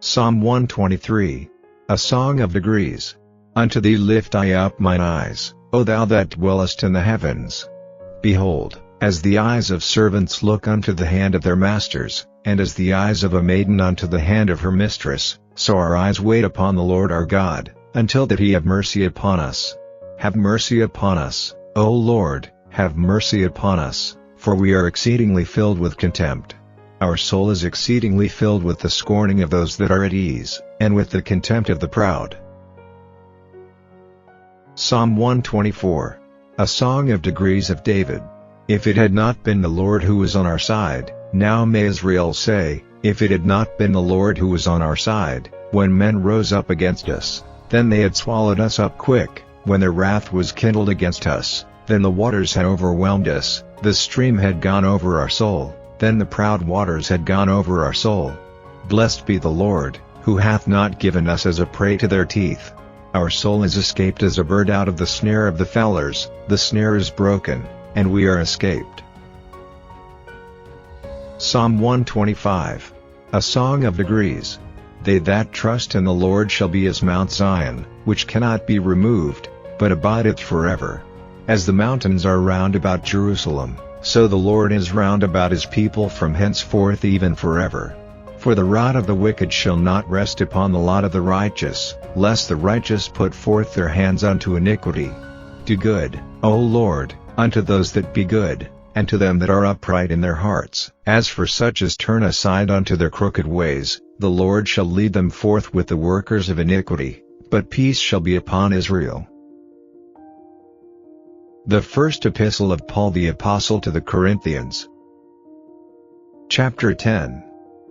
Psalm 123. A Song of Degrees. Unto thee lift I up mine eyes, O thou that dwellest in the heavens. Behold, as the eyes of servants look unto the hand of their masters, and as the eyes of a maiden unto the hand of her mistress, so our eyes wait upon the Lord our God, until that he have mercy upon us. Have mercy upon us, O Lord, have mercy upon us, for we are exceedingly filled with contempt. Our soul is exceedingly filled with the scorning of those that are at ease, and with the contempt of the proud. Psalm 124. A Song of Degrees of David. If it had not been the Lord who was on our side, now may Israel say, if it had not been the Lord who was on our side, when men rose up against us, then they had swallowed us up quick, when their wrath was kindled against us, then the waters had overwhelmed us, the stream had gone over our soul, then the proud waters had gone over our soul. Blessed be the Lord, who hath not given us as a prey to their teeth. Our soul is escaped as a bird out of the snare of the fowlers, the snare is broken, and we are escaped. Psalm 125. A Song of Degrees. They that trust in the Lord shall be as Mount Zion, which cannot be removed, but abideth forever. As the mountains are round about Jerusalem, so the Lord is round about his people from henceforth even forever. For the rod of the wicked shall not rest upon the lot of the righteous, lest the righteous put forth their hands unto iniquity. Do good, O Lord, unto those that be good, and to them that are upright in their hearts. As for such as turn aside unto their crooked ways, the Lord shall lead them forth with the workers of iniquity, but peace shall be upon Israel. The First Epistle of Paul the Apostle to the Corinthians. Chapter 10.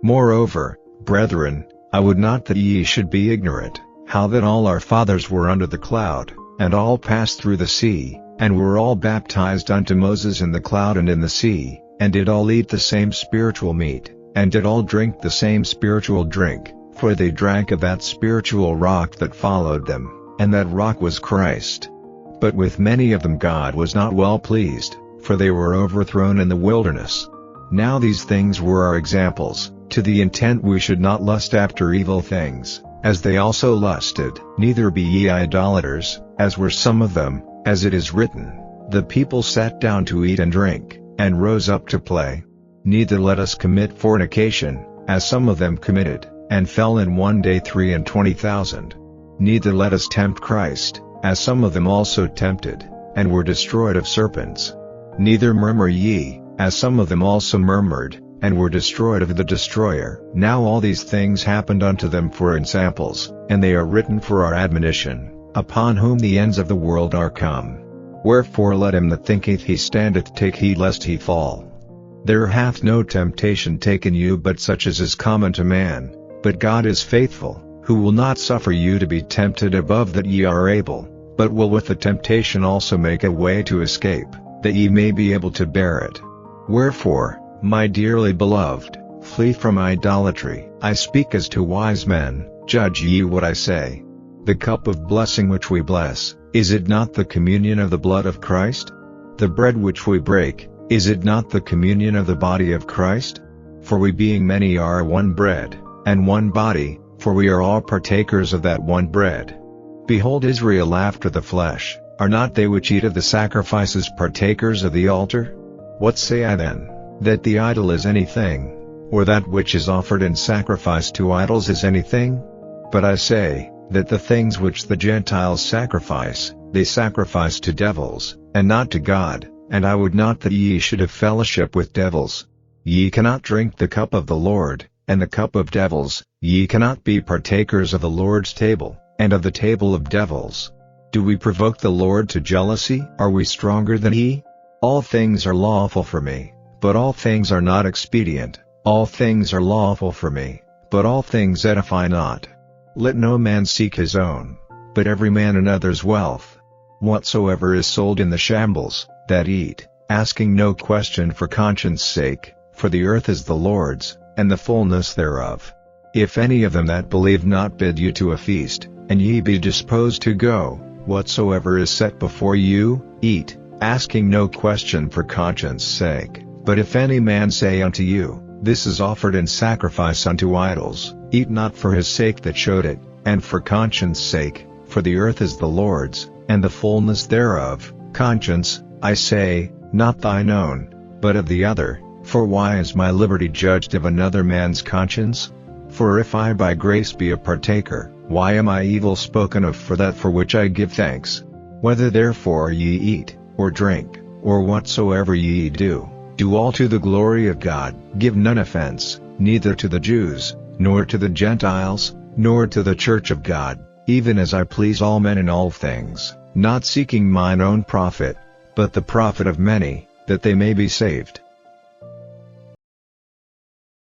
Moreover, brethren, I would not that ye should be ignorant, how that all our fathers were under the cloud, and all passed through the sea, and were all baptized unto Moses in the cloud and in the sea, and did all eat the same spiritual meat, and did all drink the same spiritual drink, for they drank of that spiritual rock that followed them, and that rock was Christ. But with many of them God was not well pleased, for they were overthrown in the wilderness. Now these things were our examples, to the intent we should not lust after evil things, as they also lusted. Neither be ye idolaters, as were some of them, as it is written, the people sat down to eat and drink, and rose up to play. Neither let us commit fornication, as some of them committed, and fell in one day 23,000. Neither let us tempt Christ, as some of them also tempted, and were destroyed of serpents. Neither murmur ye, as some of them also murmured, and were destroyed of the destroyer. Now all these things happened unto them for ensamples, and they are written for our admonition, upon whom the ends of the world are come. Wherefore let him that thinketh he standeth take heed lest he fall. There hath no temptation taken you but such as is common to man, but God is faithful, who will not suffer you to be tempted above that ye are able, but will with the temptation also make a way to escape, that ye may be able to bear it. Wherefore, my dearly beloved, flee from idolatry. I speak as to wise men, judge ye what I say. The cup of blessing which we bless, is it not the communion of the blood of Christ? The bread which we break, is it not the communion of the body of Christ? For we being many are one bread, and one body, for we are all partakers of that one bread. Behold, Israel after the flesh, are not they which eat of the sacrifices partakers of the altar? What say I then? That the idol is anything, or that which is offered in sacrifice to idols is anything? But I say, that the things which the Gentiles sacrifice, they sacrifice to devils, and not to God, and I would not that ye should have fellowship with devils. Ye cannot drink the cup of the Lord, and the cup of devils, ye cannot be partakers of the Lord's table, and of the table of devils. Do we provoke the Lord to jealousy? Are we stronger than he? All things are lawful for me, but all things are not expedient. All things are lawful for me, but all things edify not. Let no man seek his own, but every man another's wealth. Whatsoever is sold in the shambles, that eat, asking no question for conscience sake, for the earth is the Lord's, and the fullness thereof. If any of them that believe not bid you to a feast, and ye be disposed to go, whatsoever is set before you, eat, asking no question for conscience sake. But if any man say unto you, This is offered in sacrifice unto idols. Eat not for his sake that showed it, and for conscience sake, for the earth is the Lord's, and the fullness thereof. Conscience, I say, not thine own, but of the other, for why is my liberty judged of another man's conscience? For if I by grace be a partaker, why am I evil spoken of for that for which I give thanks? Whether therefore ye eat, or drink, or whatsoever ye do, do all to the glory of God. Give none offense, neither to the Jews, nor to the Gentiles, nor to the church of God, even as I please all men in all things, not seeking mine own profit, but the profit of many, that they may be saved.